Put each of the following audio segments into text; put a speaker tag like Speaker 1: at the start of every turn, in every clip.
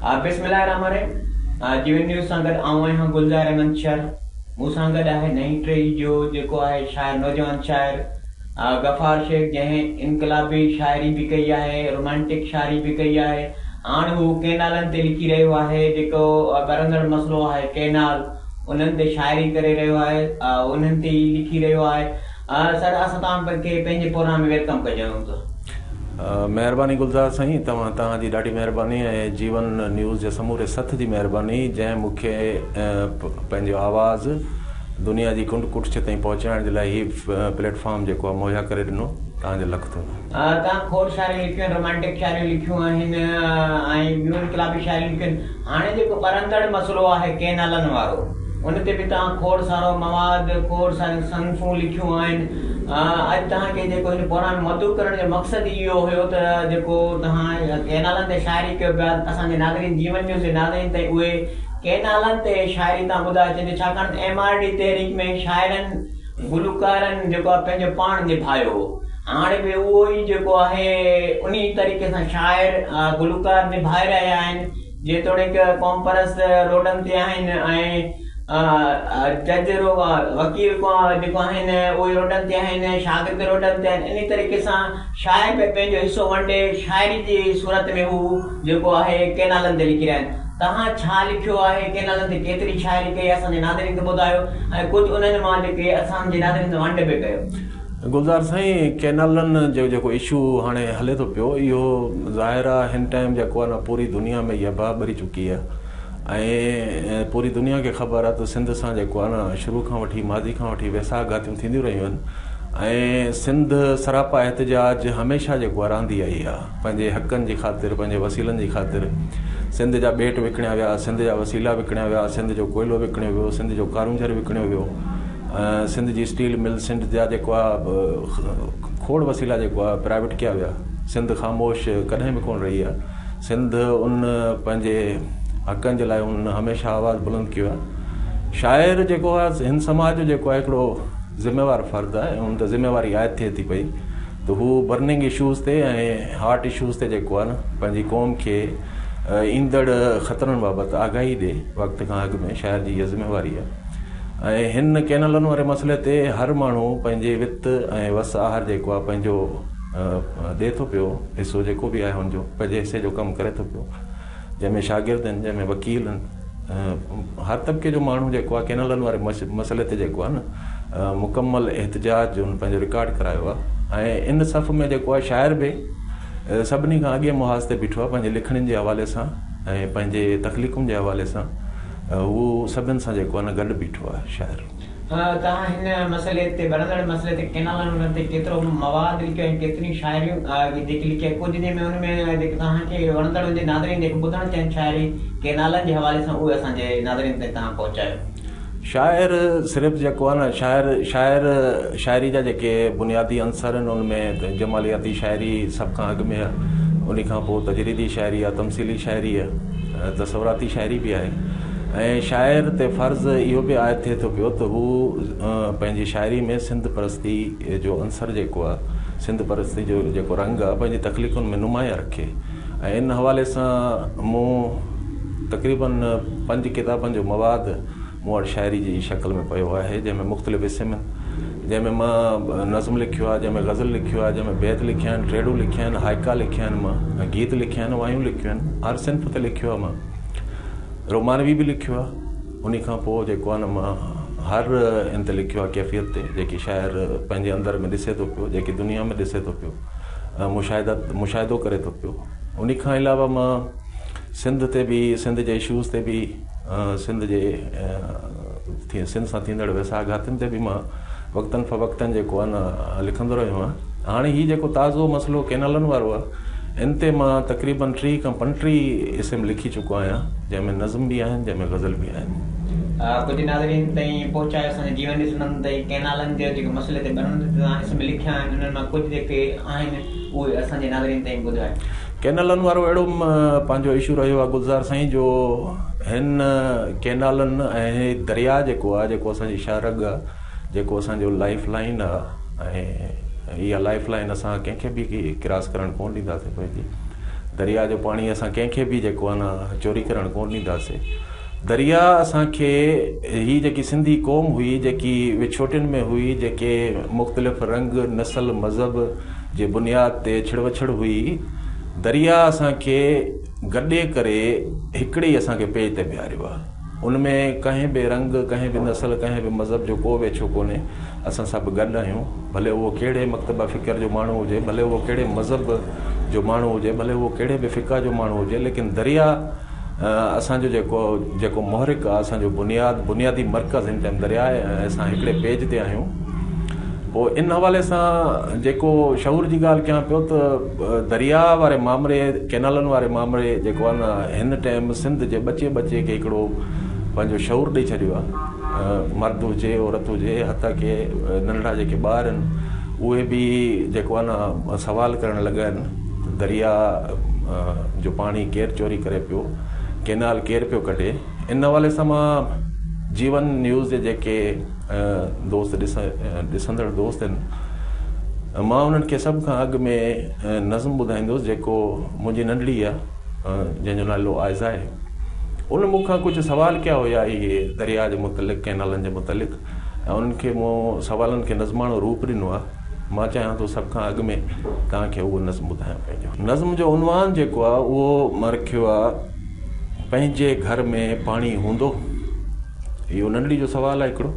Speaker 1: बिस्मिल्लाहिर्रहमानिर्रहीम। जीवन न्यूज़ सां गॾु आऊं आहियां गुलज़ार अहमद शर। मूं सां गॾु आहे नई टेई जो जेको आहे शाइर, नौजवान शाइर गफ़ार शेख, जंहिं इनकलाबी शाइरी बि कई आहे, रोमांटिक शाइरी बि कई आहे। हाणे हू केनालनि ते लिखी रहियो आहे, जेको बरंदड़ मसइलो आहे केनाल, उन्हनि ते शाइरी करे रहियो आहे, उन्हनि ते ई लिखी रहियो आहे। सर, असां तव्हांखे पंहिंजे प्रोग्राम में वेलकम कयूं था।
Speaker 2: महिरबानी गुलज़ार साईं, तव्हांजी ॾाढी महिरबानी ऐं जीवन न्यूज़ जे समूरे सथ जी महिरबानी, जंहिं मूंखे पंहिंजो आवाज़ दुनिया जी कुंड कुटछ ताईं पहुचाइण जे लाइ हीउ प्लेटफॉर्म जेको आहे मुहैया करे ॾिनो। तव्हांजो लख थो।
Speaker 1: तव्हां खोड़ शाइरियूं लिखियूं आहिनि, रोमांटिक शाइरियूं लिखियूं आहिनि ऐं ॿियूं इनकलाबी शाइरियूं लिखियूं आहिनि। हाणे जेको बरंदड़ मसइलो आहे केनालनि वारो, उन ते बि तव्हां खोड़ सारो मवाद, खोड़ सारियूं सनफ़ूं लिखियूं आहिनि। अॼु तव्हांखे जेको हिन प्रोग्राम में मदद करण जो मक़सदु इहो हुयो त जेको तव्हां केनालनि ते शाइरी कयो पिया, असांजे नागरिक जीवन न्यूज़ जे नागरिक ताईं उहे केनालनि ते शाइरी तव्हां ॿुधाए छॾियो, छाकाणि त MRD तहरीक में शाइरनि गुलकारनि जेको आहे पंहिंजो पाण निभायो हो। हाणे बि उहो ई जेको आहे उन तरीक़े सां शाइर गुलकार निभाए रहिया आहिनि, जेतोणीकि क़ौम परस्त रोडनि ते आहिनि ऐं जज वकील जेको आहिनि उहे रोडनि ते आहिनि, शागिर्द रोडनि ते आहिनि। इन तरीक़े सां शाइर बि पंहिंजो हिसो वंडे शाइरी जी सूरत में हू जेको आहे केनालनि ते लिखी रहिया आहिनि। तव्हां छा लिखियो आहे, केनालनि ते केतिरी शाइरी कई, असांजे नागरिक खे ॿुधायो ऐं कुझु उन्हनि मां जेके असांजे नागरिक सां वंड बि कयो।
Speaker 2: गुलज़ार साईं, केनालनि जो जेको इशू हाणे हले थो पियो, इहो ज़ाहिर आहे हिन टाइम जेको आहे न पूरी दुनिया में इहा बाहि भरी चुकी आहे ऐं पूरी दुनिया खे ख़बर आहे त सिंध सां जेको आहे न शुरू खां वठी मादी खां वठी वैसाख घातियूं थींदियूं रहियूं आहिनि ऐं सिंध सरापा एहतजाज हमेशह जेको आहे रहंदी आई आहे पंहिंजे हक़नि जी ख़ातिर, पंहिंजे वसीलनि जी ख़ातिर। सिंध जा ॿेट विकिणिया विया, सिंध जा वसीला विकिणिया विया, सिंध जो कोयलो विकिणियो वियो, सिंध जो कारूंझर विकिणियो वियो, सिंध जी स्टील मिल, सिंध जा जेको आहे खोड़ वसीला जेको आहे प्राइवेट कया विया। सिंध ख़ामोश कॾहिं बि कोन रही आहे। सिंध उन पंहिंजे हक़नि जे लाइ उन हमेशह आवाज़ बुलंद कयो आहे। शाइर जेको आहे हिन समाज जो जेको आहे हिकिड़ो ज़िम्मेवार फ़र्ज़ु आहे ऐं उन ते ज़िम्मेवारी आयत थिए थी पई त हू बर्निंग इशूज़ ते ऐं हार्ट इशूज़ ते जेको आहे न पंहिंजी क़ौम खे ईंदड़ ख़तरनि बाबति आगाही ॾिए वक़्त खां अॻु में। शाइर जी इहा ज़िम्मेवारी आहे ऐं हिन केनालनि वारे मसइले ते हर माण्हू पंहिंजे वित ऐं वस आहार जेको आहे पंहिंजो ॾिए थो पियो, हिसो जेको बि आहे हुनजो पंहिंजे हिसे जो कमु करे थो पियो, जंहिंमें शागिर्द आहिनि, जंहिंमें वकील आहिनि। हर तबिके जो माण्हू जेको आहे केनालनि वारे मसइले ते जेको आहे न मुकमल एहतजाज जो पंहिंजो रिकॉर्ड करायो आहे ऐं इन सफ़ में जेको आहे शाइर बि सभिनी खां अॻे मुहाज़ ते बीठो आहे पंहिंजे लिखणनि जे हवाले सां ऐं पंहिंजे तख़लीक़ुनि जे हवाले सां। हू सभिनि सां जेको आहे न गॾु बीठो आहे शाइर।
Speaker 1: तव्हां हिन मसइले ते, बरंदड़ मसइले ते, केनालनि ते केतिरो मवाद लिखियो ऐं केतिरियूं शाइरियूं जेके लिखिया, कुझु ॾींहं में उनमें जेके तव्हांखे वणंदड़ हुजे नादरीन जेके ॿुधणु चाहिनि शाइरी केनालनि जे हवाले सां, उहे असांजे नादरीन ते तव्हां पहुचायो।
Speaker 2: शाइर सिर्फ़ु जेको आहे न शाइरी जा जेके बुनियादी अंसर आहिनि उनमें जमालियाती शाइरी सभ खां अॻु में आहे, उन खां पोइ तजरीदी शाइरी आहे, तमसीली शाइरी आहे, तसवराती शाइरी बि आहे ऐं शाइर ते फ़र्ज़ु इहो बि आयत थिए थो पियो त हू पंहिंजी शाइरी में सिंध परस्ती जो अंसर जेको आहे, सिंध परस्ती जो जेको रंग आहे पंहिंजी तख़लीक़ुनि में नुमाया रखे। ऐं इन हवाले सां मूं तक़रीबन 5 किताबनि जो मवाद मूं वटि शाइरी जी शक्ल में पियो आहे, जंहिंमें मुख़्तलिफ़ हिस्से में, जंहिंमें मां नज़्म लिखियो आहे, जंहिंमें गज़ल लिखियो आहे, जंहिंमें बैत लिखिया आहिनि, ट्रेडू लिखिया आहिनि, हाइका लिखिया आहिनि, मां गीत लिखिया आहिनि, वायूं लिखियूं आहिनि, हर सिंफ़ ते लिखियो आहे, मां रोमानवी बि लिखियो आहे। उन खां पोइ जेको आहे न मां हर इन ते लिखियो आहे कैफ़ियत ते, जेकी शाइर पंहिंजे अंदर में ॾिसे थो पियो, जेकी दुनिया में ॾिसे थो पियो, मुशाहिदो करे थो पियो। उन खां अलावा मां सिंध ते बि, सिंध जे इशूज़ ते बि, सिंध सां थींदड़ वैसाख घातियुनि ते बि मां वक़्तनि फ़वक़्तनि जेको आहे न लिखंदो रहियो आहियां। हाणे हीउ जेको ताज़ो मसइलो केनालनि वारो आहे, इन ते मां तक़रीबन 3 खां 35 इस्म लिखी चुको आहियां, जंहिंमें नज़्म बि आहिनि, जंहिंमें गज़ल बि आहिनि।
Speaker 1: कुझु नाज़रीन ताईं पहुचायो असांजे जीवन न्यूज़ सुननि ताईं केनालनि जे जेके मसइले ते तव्हां इस्म लिखिया आहिनि, उन्हनि मां कुझु जेके आहिनि उहे असांजे नाज़रीन ताईं ॿुधायो।
Speaker 2: केनालनि वारो अहिड़ो पंहिंजो इशू रहियो आहे गुलज़ार साईं, जो हिन केनालनि ऐं दरिया जेको आहे, जेको असांजी शाहरग आहे, जेको असांजो लाइफ लाइन आहे ऐं इहा लाइफ लाइन असां कंहिंखे बि क्रॉस करणु कोन ॾींदासीं पंहिंजी। दरिया जो पाणी असां कंहिंखे बि जेको आहे न चोरी करणु कोन ॾींदासीं। दरिया असांखे ही जेकी सिंधी क़ौम हुई जेकी विछोटियुनि में हुई, जेके मुख़्तलिफ़ रंग नस्ल मज़हब जे बुनियाद ते छिड़वछड़ हुई, दरिया असांखे गॾे करे हिकिड़े ई असांखे पेज ते बीहारियो आहे। उनमें कंहिं बि रंग, कंहिं बि नस्ल, कंहिं बि मज़हब जो को वेछो कोन्हे। असां सभु गॾु आहियूं, भले उहो कहिड़े मकतबा फ़िक्र जो माण्हू हुजे, भले उहो कहिड़े मज़हब जो माण्हू हुजे, भले उहो कहिड़े बि फ़िक़ा जो माण्हू हुजे, लेकिन दरिया असांजो जेको मुहरिक आहे, असांजो बुनियादी मर्कज़ हिन टाइम दरिया आहे ऐं असां हिकिड़े पेज ते आहियूं। पोइ इन हवाले सां जेको शऊर जी ॻाल्हि कयां पियो त दरिया वारे मामले, कैनालनि वारे मामले जेको आहे न, हिन टाइम सिंध जे बचे खे हिकिड़ो पंहिंजो शऊर ॾेई छॾियो आहे। मर्द हुजे, औरत हुजे, हथा के नंढड़ा जेके ॿार आहिनि उहे बि जेको आहे न सवाल करणु लॻा आहिनि, दरिया जो पाणी केरु चोरी करे पियो, कैनाल केरु पियो कढे। इन हवाले सां मां जीवन न्यूज़ जे जेके दोस्त ॾिसंदड़ दोस्त आहिनि, मां उन्हनि खे सभ खां अॻु में नज़्म ॿुधाईंदुसि जेको मुंहिंजी नंढड़ी आहे, जंहिंजो नालो आइज़ा आहे। उन मूंखां कुझु सवाल कया हुया इहे दरिया जे मुतलिक़, कैनालनि जे मुतलिक़, ऐं उन्हनि खे मूं सवालनि खे नज़माणो रूप ॾिनो आहे। मां चाहियां थो सभ खां अॻु में तव्हांखे उहो नज़्म ॿुधायां पंहिंजो। नज़्म जो उनवान जेको आहे उहो मां रखियो आहे, पंहिंजे घर में पाणी हूंदो। इहो नंढड़ी जो सवाल आहे हिकिड़ो,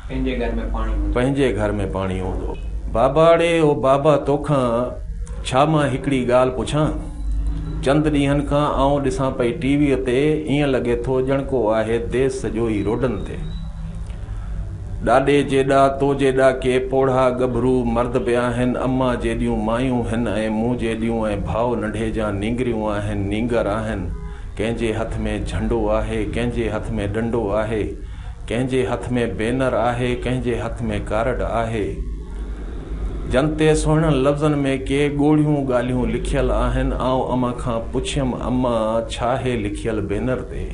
Speaker 1: पंहिंजे घर में पाणी हूंदो। पंहिंजे
Speaker 2: घर में पाणी हूंदो। बाबाड़े ओ बाबा तोखां छा मां हिकिड़ी ॻाल्हि पुछां, चंद ॾींहंनि खां आऊं ॾिसां पई टीवीअ ते, ईअं लॻे थो ॼण को आहे देश सॼो ई रोडनि ते। ॾाॾे जेॾा तो जेॾा के पोढ़ा गभरू मर्द पिया आहिनि, अम्मा जेॾियूं मायूं आहिनि ऐं मूं जेॾियूं, ऐं भाउ नंढे जा नींगरियूं आहिनि, नींगर आहिनि। कंहिंजे हथ में झंडो आहे, कंहिंजे हथ में डंडो आहे, कंहिंजे हथ में बैनर आहे, कंहिंजे हथ में कार्ड आहे। जनते सुहिणनि लफ़्ज़नि में के ॻोढ़ियूं ॻाल्हियूं लिखियल आहिनि। आऊं अम्मा खां पुछियमि, अम्मा छा आहे लिखियल बैनर ते?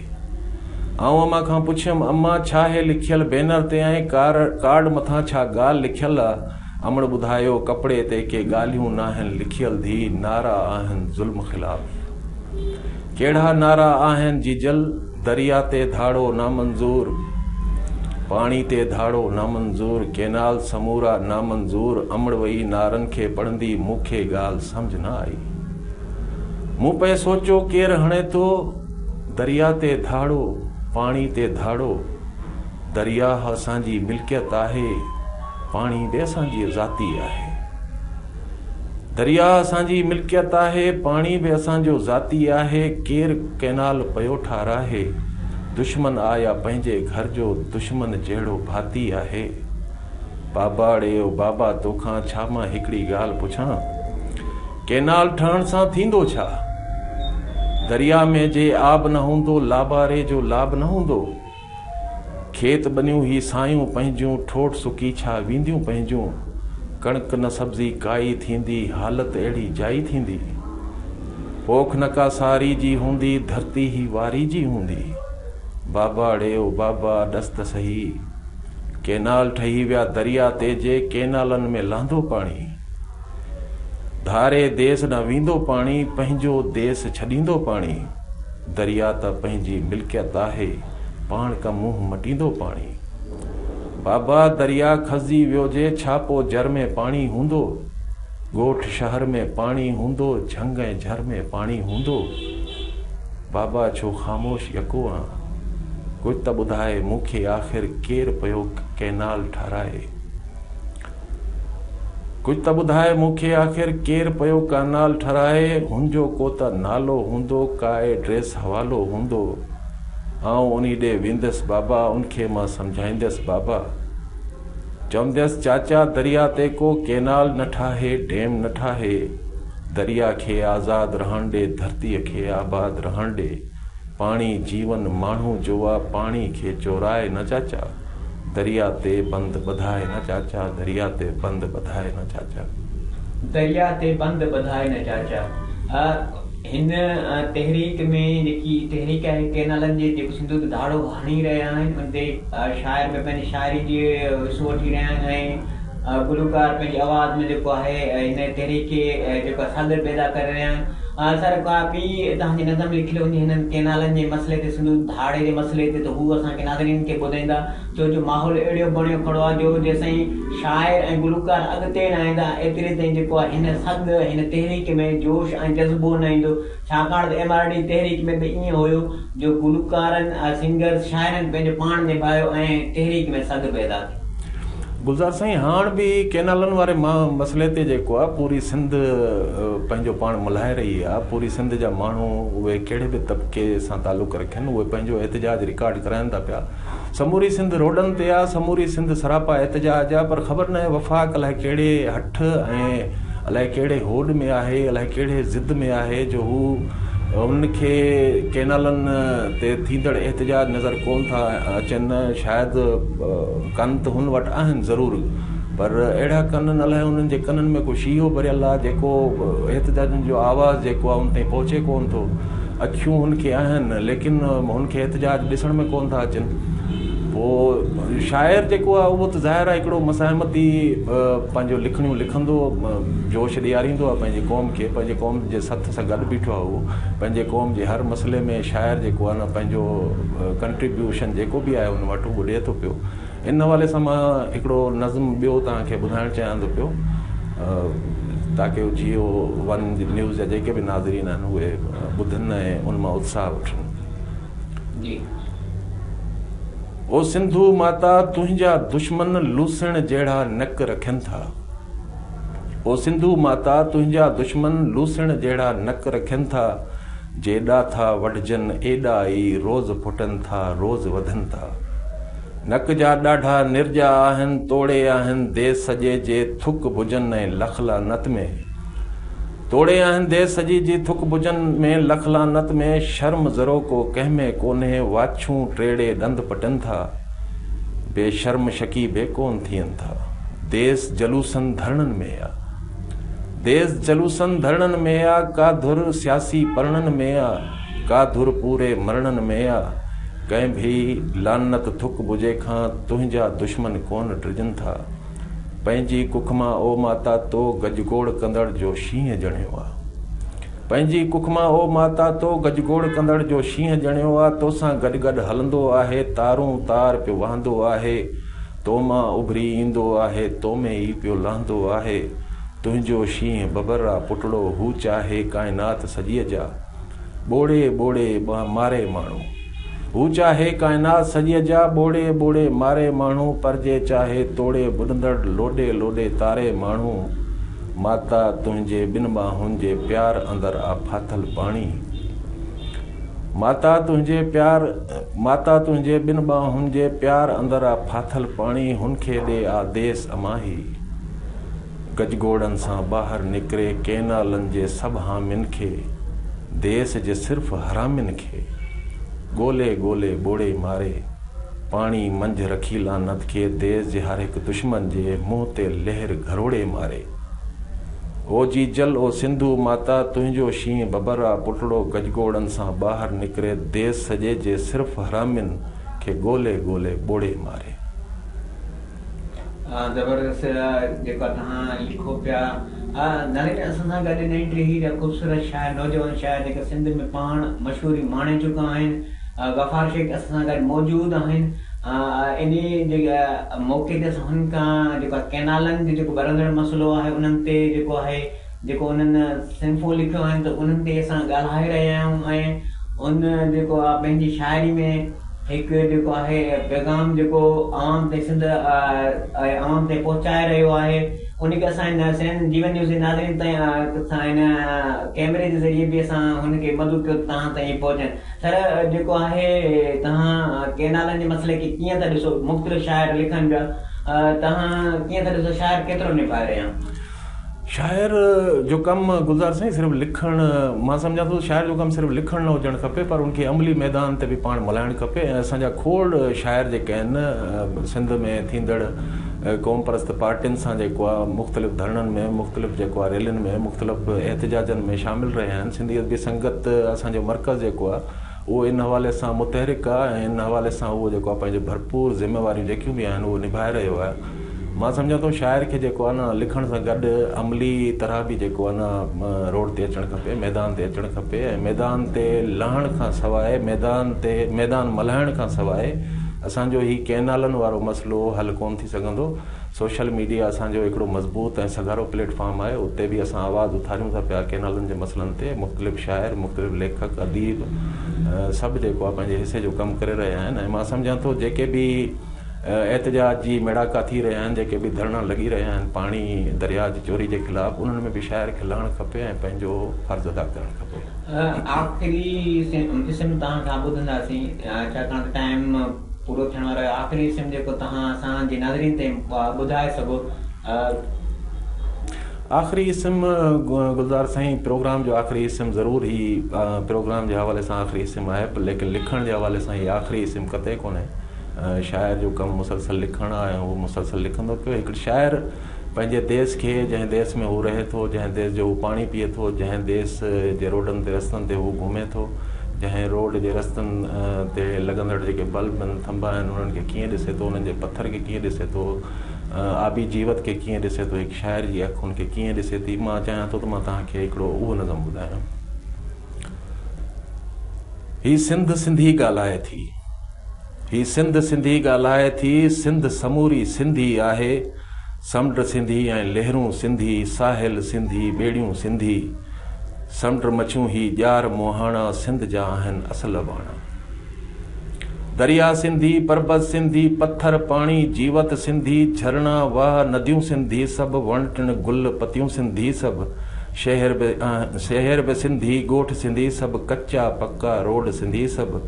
Speaker 2: आऊं अम्मा खां पुछियमि, अम्मा छा आहे लिखियल बैनर ते ऐं कार्ड मथां छा ॻाल्हि लिखियल आहे? अमड़ ॿुधायो, कपिड़े ते के ॻाल्हियूं न आहिनि लिखियल, धी नारा आहिनि ज़ुल्म ख़िलाफ़। कहिड़ा नारा आहिनि जीजल? दरिया ते धाड़ो नामंज़ूर, पाणी ते धाड़ो नामंज़ूर, कैनाल समूरा नामंज़ूर। अमड़ वई नारनि खे पढ़ंदी, मूंखे ॻाल्हि सम्झ न आई। मूं पे सोचो केरु हणे थो, दरिया ते धाड़ो, पाणी ते धाड़ो। दरिया असांजी मिल्कियत आहे, पाणी बि असांजी ज़ाती आहे। दरिया असांजी मिल्कियत आहे, पाणी बि असांजो ज़ाती आहे। केरु कैनाल पियो ठाराहे, दुश्मन आया पंहिंजे घर जो, दुश्मन जहिड़ो भाती आहे। बाबाड़े ओ बाबा तोखां छा मां हिकिड़ी ॻाल्हि पुछां, कैनाल ठहण सां थींदो छा? दरिया में जे आब न हूंदो, लाबारे जो लाभ न हूंदो। खेत बनियूं ही सायूं पंहिंजूं, ठोठ सुकी छा वेंदियूं पंहिंजूं। कणक न सब्ज़ी काई थींदी, हालत अहिड़ी जाई थींदी। पोख न का सारी जी हूंदी, धरती ही वारी जी हूंदी। बाबाड़े ओ बाबा ॾस त सही, कैनाल ठही विया दरिया ते जे, कैनालनि में लहंदो पाणी। धारे देस न वेंदो पाणी, पंहिंजो देस छॾींदो पाणी। दरिया त पंहिंजी मिल्कियत आहे, पाण का मुंहुं मटींदो पाणी। बाबा दरिया खसिजी वियो जे, छा पोइ जर में पाणी हूंदो? ॻोठ शहर में पाणी हूंदो, झंग ऐं झर में पाणी हूंदो। बाबा छो ख़ामोश यको आ, कुझु त ॿुधाए मूंखे, आख़िर केरु पियो कैनाल ठाराए? कुझु त ॿुधाए मूंखे, आख़िर केरु पियो कैनाल ठाराए? हुनजो को त नालो हूंदो, का एड्रेस हवालो हूंदो। आऊं उन ॾे वेंदुसि बाबा, उनखे मां सम्झाईंदुसि बाबा। चवंदुसि चाचा, दरिया ते को कैनाल न ठाहे, डैम न ठाहे। दरिया खे आज़ाद रहण ॾे, धरतीअ खे आबाद रहण ॾे। पाणी जीवन माण्हू जो आहे, पाणी खे चोराए न चाचा। दरिया ते बंद ॿधाए न चाचा, दरिया ते बंद ॿधाए न चाचा।
Speaker 1: दरिया ते बंद ॿधाए न चाचा। हिन तहरीक में जेकी तहरीक आहे, कैनालनि जे जेको सिंधु धाड़ो हणी रहिया आहिनि, उन ते शाइर में पंहिंजी शाइरी जी हिसो वठी रहिया आहिनि ऐं गुलूकार पंहिंजी आवाज़ में जेको आहे हिन तहरीक खे जेको सदर पैदा करे रहिया आहिनि। सर का ॿी तव्हांजी नज़म लिखियलु वञे हिननि केनालनि जे मसइले ते, सिंधु धाड़े जे मसइले ते, त हू असांखे नाज़रीन खे ॿुधाईंदा, छो जो माहौल अहिड़ो बणियो खड़ो आहे जो जेसिताईं शाइर ऐं गुलकार अॻिते न ईंदा एतिरे ताईं जेको आहे हिन सग हिन तहरीक में जोश ऐं जज़्बो न ईंदो। छाकाणि त MRD तहरीक में बि ईअं हुयो जो गुलकारनि सिंगर्स शाइरनि पंहिंजो पाण निभायो ऐं तहरीक में सग पैदा थी।
Speaker 2: गुलज़ार साईं, हाणे बि केनालनि वारे मसइले ते जेको आहे पूरी सिंध पंहिंजो पाण मल्हाए रही आहे। पूरी सिंध जा माण्हू उहे कहिड़े बि तबिके सां तालुक़ रखनि उहे पंहिंजो एहतजाज रिकॉर्ड कराइनि था पिया। समूरी सिंध रोडनि ते आहे, समूरी सिंध सरापा एहतजाज आहे, पर ख़बर न आहे वफ़ाक़ अलाए कहिड़े हठ ऐं अलाए कहिड़े होड में आहे, अलाए कहिड़े ज़िद में आहे जो हू उनखे केनालनि ते थींदड़ एहतजाज नज़र कोन था अचनि। शायदि कन त हुन वटि आहिनि ज़रूरु, पर अहिड़ा कननि अलाए उन्हनि जे कननि में को शीहो भरियल आहे जेको एहतजाजनि जो आवाज़ु जेको आहे उन ताईं पहुचे कोन थो। अखियूं हुनखे आहिनि लेकिन हुनखे एहतजाज ॾिसण में कोन था अचनि। पोइ शाइर जेको आहे उहो त ज़ाहिर आहे हिकिड़ो मसाइमती पंहिंजो लिखणियूं लिखंदो, जोश ॾियारींदो आहे पंहिंजी क़ौम खे, पंहिंजे क़ौम जे सथ सां गॾु बीठो आहे उहो। पंहिंजे क़ौम जे हर मसइले में शाइर जेको आहे न पंहिंजो कंट्रीब्यूशन जेको बि आहे उन वटि उहो ॾिए थो पियो। इन हवाले सां मां हिकिड़ो नज़म ॿियो तव्हांखे ॿुधाइणु चाहियां थो पियो, ताकी जियो वन न्यूज़ जा जेके बि नाज़रीन आहिनि उहे ॿुधनि ऐं उन मां उत्साह वठनि।
Speaker 1: जी।
Speaker 2: ओ सिंधु माता तुंहिंजा दुश्मन लूसण जहिड़ा नक रखनि था। ओ सिंधु माता तुंहिंजा दुश्मन लूसण जहिड़ा नक रखनि था। जेॾा था वढजनि एॾा ई रोज़ फुटनि था, रोज़ वधनि था। नक जा ॾाढा निर्जा आहिनि, तोड़े आहिनि देस सॼे जे थुक भुजनि ऐं लख लानत में। तोड़े आहिनि देस सॼी जी थुक भुजनि में, लख लानत में। शर्म ज़रो को कंहिंमें कोन्हे, वाछूं टेड़े ॾंद पटनि था। बेशर्म शकीबे कोन थियनि था। देस जलूसनि धरणनि में आ, देस जलूसनि धरणनि में आ। का धुर सियासी परणनि में आ, का धुर पूरे मरणनि में आ। कंहिं बि लानत थुक भुजे खां तुंहिंजा दुश्मन कोन टिजनि था। पंहिंजी कुख मां ओ माता तो गजगोड़ कंदड़ जो शींहं जणियो आहे। पंहिंजी कुख मां ओ माता तो गजगोड़ कंदड़ जो शींहं जणियो आहे। तोसां गॾु गॾु हलंदो आहे, तारूं तार पियो वहंदो आहे। तो मां उभरी ईंदो आहे, तो में ई पियो लहंदो आहे। तुंहिंजो शींहं बबर आहे पुटड़ो, हू चाहे काइनात सॼीअ जा। ॿोड़े ॿोड़े मारे माण्हू, हू चाहे काइनात सॼीअ जा। ॿोड़े ॿोड़े मारे माण्हू, पर जे चाहे तोड़े ॿुॾंदड़ लोॾे लोॾे तारे माण्हू। माता तुंहिंजे ॿिनि ॿाहुनि जे प्यार अंदरि आ फाथल पाणी। माता तुंहिंजे ॿिनि ॿाहुनि जे प्यार अंदरि आ फाथल पाणी। हुनखे ॾे आ देस अमाही, गजगोड़नि सां ॿाहिरि निकिरे केनालनि जे सभु हामियुनि खे। देस जे सिर्फ़ु हरामियुनि खे ॻोल्हे ॻोल्हे ॿोड़े मारे। पाणी मंझि रखी लानत खे, देस जे हर हिकु दुश्मन जे मुंहं ते लहर घरोड़े मारे। ओ जी जल ओ सिंधु माता तुंहिंजो शींहं बबर आहे पुटड़ो, गजगोड़नि सां ॿाहिरि निकिरे देस सॼे जे सिर्फ़ु हरामियुनि खे ॻोल्हे ॻोल्हे ॿोड़े मारे।
Speaker 1: ज़बरदस्त जेको तव्हां लिखो पिया। नाले असां सां गॾु नई टीह ख़ूबसूरत शाइर, नौजवान शाइर जेके सिंध में पाण मशहूरी माणे चुका आहिनि, गफ़ार शेख असां सां गॾु मौजूदु आहिनि। इन जे मौक़े ते असां हुन खां जेको केनालनि जो जेको भरंदड़ मसइलो आहे उन्हनि ते जेको आहे जेको उन्हनि सिंफो लिखियो आहिनि त उन्हनि ते असां ॻाल्हाए रहिया आहियूं। ऐं उन जेको आहे पंहिंजी शाइरी में हिकु जेको आहे पैगाम जेको आवाम ते सिंध आवाम ते पहुचाए रहियो आहे, उनखे असां हिन जीवन न्यूज़ जे नाज़रीन ताईं हिन कैमरे जे ज़रिए बि असां हुनखे मदद कयो तव्हां ताईं पहुचनि। सर जेको आहे तव्हां केनालनि जे मसइले खे कीअं था ॾिसो? मुख़्तलिफ़ शाइर लिखनि पिया, तव्हां कीअं था ॾिसो शाइर केतिरो निभाए रहिया?
Speaker 2: शाइर जो कमु गुलज़ार साईं सिर्फ़ु लिखणु, मां सम्झां थो शाइर जो कमु सिर्फ़ु लिखणु न हुजणु खपे, पर उनखे अमली मैदान ते बि पाण मल्हाइणु खपे। ऐं असांजा खोड़ शाइर जेके आहिनि सिंध में थींदड़ क़ौम परस्त पार्टियुनि सां जेको आहे मुख़्तलिफ़ धरणनि में, मुख़्तलिफ़ जेको आहे रैलियुनि में, मुख़्तलिफ़ एहतजाजनि में शामिलु रहिया आहिनि। सिंधियत बि संगत असांजो मर्कज़ जेको आहे उहो इन हवाले सां मुतहरिक आहे ऐं इन हवाले सां उहो जेको आहे पंहिंजो भरपूर ज़िम्मेवारियूं जेकियूं बि आहिनि उहो निभाए रहियो आहे। मां सम्झां थो शाइर खे जेको आहे न लिखण सां गॾु अमली तरह बि जेको आहे न रोड ते अचणु खपे, मैदान ते अचणु खपे, ऐं मैदान ते लहण खां सवाइ, मैदान मल्हाइण खां सवाइ असांजो ही कैनालनि वारो मसइलो हल कोन थी सघंदो। सोशल मीडिया असांजो हिकिड़ो मज़बूत ऐं सघारो प्लेटफॉर्म आहे, उते बि असां आवाज़ उथारियूं था पिया कैनालनि जे मसइलनि ते। मुख़्तलिफ़ शाइर, मुख़्तलिफ़ लेखक, अदीब सभु जेको आहे पंहिंजे हिसे जो कमु करे रहिया आहिनि। ऐं मां सम्झां थो जेके बि एहतजाज जी मेड़ाका थी रहिया आहिनि, जेके बि धरना लॻी रहिया आहिनि पाणी दरिया जी चोरी जे ख़िलाफ़ु, उन्हनि में बि शाइर खे लहणु खपे ऐं पंहिंजो फ़र्ज़ु अदा करणु खपे।
Speaker 1: आख़िरी क़िस्म तव्हां खां ॿुधंदासीं, छाकाणि टाइम पूरो थियण वारो आहे। आख़िरी क़िस्म जेको तव्हां असांजे नाज़रीन ते ॿुधाए सघो।
Speaker 2: आख़िरी इस्म गुलज़ार साईं, प्रोग्राम जो आख़िरी इस्म ज़रूर ही प्रोग्राम जे हवाले सां आख़िरी इस्म आहे, लेकिन लिखण जे हवाले सां हीअ आख़िरी इस्म कतई कोन्हे। शाइर जो कमु मुसलसल लिखणु आहे ऐं उहो मुसलसल लिखंदो पियो। हिकिड़ो शाइर पंहिंजे देश खे, जंहिं देश में हू रहे थो, जंहिं देश जो हू पाणी पीए थो, जंहिं देश जे रोडनि ते रस्तनि ते हू घुमे थो, जंहिं रोड जे रस्तनि ते लॻंदड़ जेके बल्ब आहिनि, थंबा आहिनि, उन्हनि खे कीअं ॾिसे थो, उन्हनि जे पथर खे कीअं ॾिसे थो, आबी जीवत खे कीअं ॾिसे थो, हिकु शाइर जी अखुनि खे कीअं ॾिसे थी। मां चाहियां थो त मां तव्हांखे हिकिड़ो उहो नज़म ॿुधायां। ही सिंध सिंधी ॻाल्हाए थी, ही सिंध सिंधी ॻाल्हाए थी, सिंध समूरी सिंधी आहे, समुंड सिंधी ऐं लहरूं सिंधी, साहिल सिंधी, ॿेड़ियूं सिंधी, समुंड मछियूं ही ॼार मोहाणा, सिंध जा आहिनि असल बाणा। दरिया सिंधी, पर्बत सिंधी, पत्थर पाणी, जीवत सिंधी, झरणा वाह नदियूं सिंधी, सभु वण टिण गुल पतियूं सिंधी, सभु शहर बि सिंधी, ॻोठ सिंधी, सभु कच्चा पक्का रोड सिंधी, सभु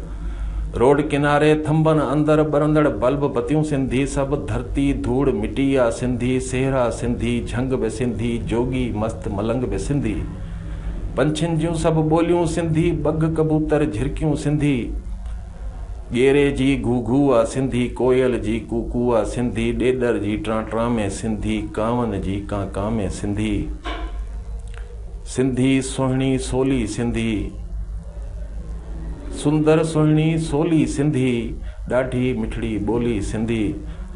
Speaker 2: रोड किनारे थंबनि अंदरि ॿरंदड़ बल्ब बतियूं सिंधी, सभु धरती धूड़ मिटी आ सिंधी, सेहरा सिंधी, झंग बि सिंधी, जोगी मस्त मलंग बि सिंधी, पंछियुनि जूं सभु ॿोलियूं सिंधी, बग कबूतर झिरकियूं सिंधी, ॻेरे जी घू आ सिंधी, कोयल जी कूकू आ सिंधी, ॾेॾर जी ट्रां में सिंधी, कांवनि जी कां में सिंधी, सिंधी सुहिणी सोली सिंधी, सुंदर सुहिणी सोली सिंधी, ॾाढी मिठड़ी ॿोली सिंधी,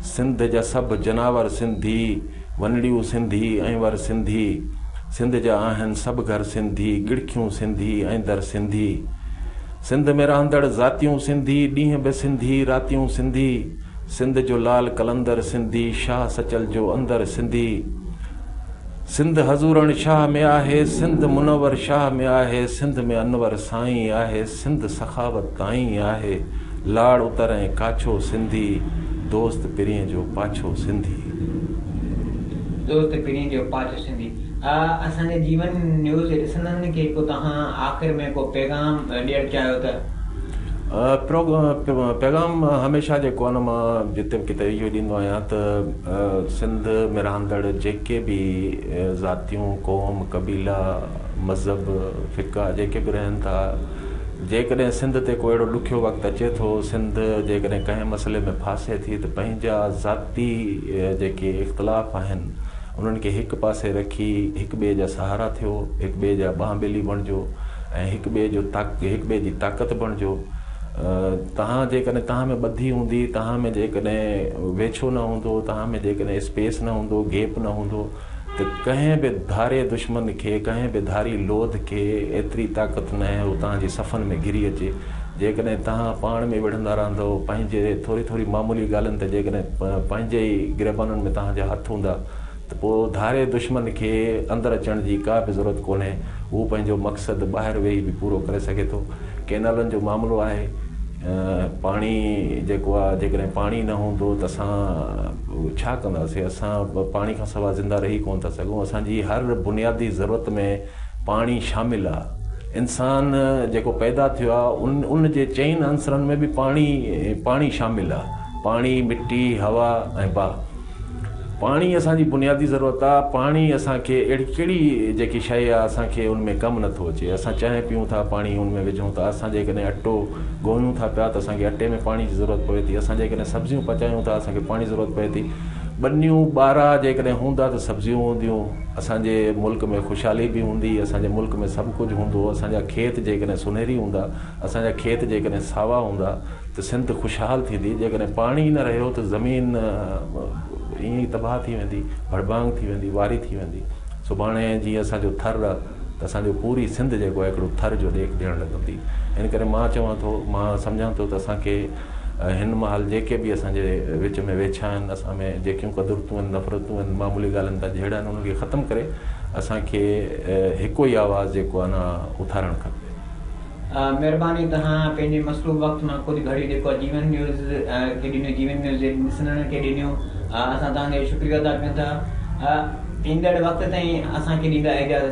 Speaker 2: सिंध जा सभु जनावर सिंधी, वनड़ियूं सिंधी ऐं वर सिंधी, सिंध जा आहिनि सभु घर सिंधी, गिड़खियूं सिंधी ऐं दर सिंधी, सिंध में रहंदड़ ज़ातियूं सिंधी, ॾींहं बि सिंधी, रातियूं सिंधी, सिंध जो लाल कलंदर सिंधी, शाह सचल जो अंदर सिंधी, सिंध हज़ूरन शाह में आहे, सिंध मुनवर शाह में आहे, सिंध में अनवर साईं आहे, सिंध सखावत ताईं आहे, लाड़ उतर ऐं काछो सिंधी, दोस्त पिरीअ जो पाछो सिंधी।
Speaker 1: दोस्त पिरीअ जो पाछो सिंधी। असांजे जीवन न्यूज़ ॾिसंदड़नि खे को तव्हां आख़िर में को पैगाम ॾियणु चाहियो त? पैगाम हमेशह जेको आहे न, मां जिते बि किथे इहो ॾींदो आहियां त सिंध में रहंदड़ जेके बि ज़ातियूं, क़ौम, क़बीला, मज़हब, फ़िका जेके बि रहनि था, जेकॾहिं सिंध ते को अहिड़ो ॾुखियो वक़्तु अचे थो, सिंध जेकॾहिं कंहिं मसइले में फासे थी, त पंहिंजा ज़ाती जेके इख़्तिलाफ़ आहिनि उन्हनि खे हिकु पासे रखी हिकु ॿिए जा सहारा थियो, हिकु ॿिए जा बांह ॿेली बणिजो ऐं हिकु ॿिए जी ताक़त बणिजो। तव्हां जेकॾहिं तव्हां में ॿधी हूंदी, तव्हां में जेकॾहिं वेछो न हूंदो, तव्हां में जेकॾहिं स्पेस न हूंदो, गैप न हूंदो, त कंहिं बि धारे दुश्मन खे, कंहिं बि धारी लोध खे एतिरी ताक़त न आहे हू तव्हांजी सफ़नि में घिरी अचे। जेकॾहिं तव्हां पाण में विढ़ंदा रहंदो, पंहिंजे थोरी थोरी मामूली ॻाल्हियुनि ते जेकॾहिं पंहिंजे ई गिरबाननि में तव्हांजा हथ हूंदा, त पोइ धारे दुश्मन खे अंदरि अचण जी का बि ज़रूरत कोन्हे, हू पंहिंजो मक़सदु ॿाहिरि वेही बि पूरो करे सघे थो। कैनालनि जो मामिलो आहे, पाणी जेको आहे, जेकॾहिं पाणी न हूंदो त असां छा कंदासीं? असां पाणी खां सवाइ ज़िंदा रही कोन था सघूं। असांजी हर बुनियादी ज़रूरत में पाणी शामिलु आहे। इंसान जेको पैदा थियो आहे उन जे चइनि अंसरनि में बि पाणी शामिलु आहे। पाणी, मिट्टी, हवा ऐं बाहि। पाणी असांजी बुनियादी ज़रूरत आहे। पाणी असांखे अहिड़ी कहिड़ी जेकी शइ आहे असांखे उन में कमु नथो अचे। असां चांहि पीऊं था, पाणी उन में विझूं था। असां जेकॾहिं अटो ॻोहियूं था पिया त असांखे अटे में पाणी जी ज़रूरत पए थी। असां जेकॾहिं सब्जियूं पचायूं था असांखे पाणी जी ज़रूरत पए थी। ॿनियूं ॿारहं जेकॾहिं हूंदा त सब्जियूं हूंदियूं। असांजे मुल्क में ख़ुशहाली बि हूंदी, असांजे मुल्क में सभु कुझु हूंदो। असांजा खेत जेकॾहिं सुनहरी हूंदा, असांजा खेत जेकॾहिं सावा हूंदा त सिंध ख़ुशहाल थींदी। जेकॾहिं पाणी न रहियो त ज़मीन
Speaker 2: ईअं ई तबाह थी वेंदी, भड़बांग थी वेंदी, वारी थी वेंदी। सुभाणे जीअं असांजो थर आहे त असांजो पूरी सिंध जेको आहे हिकिड़ो थर जो ॾेख ॾियणु लॻंदी। इन करे मां चवां थो, मां सम्झां थो त असांखे हिन महिल जेके बि असांजे विच में वेठा आहिनि, असां में जेकियूं क़दुरतूं आहिनि, नफ़रतूं आहिनि, मामूली ॻाल्हियुनि था जहिड़ा आहिनि, उनखे ख़तमु करे असांखे हिकु ई आवाज़ु जेको आहे न उथारणु खपे।
Speaker 1: महिरबानी, तव्हां पंहिंजे मसरूफ़ वक़्तु मां कुझु घड़ी जेको आहे जीवन न्यूज़ खे ॾिनो, जीवन न्यूज़ जे ॾिसण खे ॾिनो, असां तव्हांजो शुक्रिया अदा कयूं था। ईंदड़ वक़्त ताईं असांखे ॾींदा इजाज़त।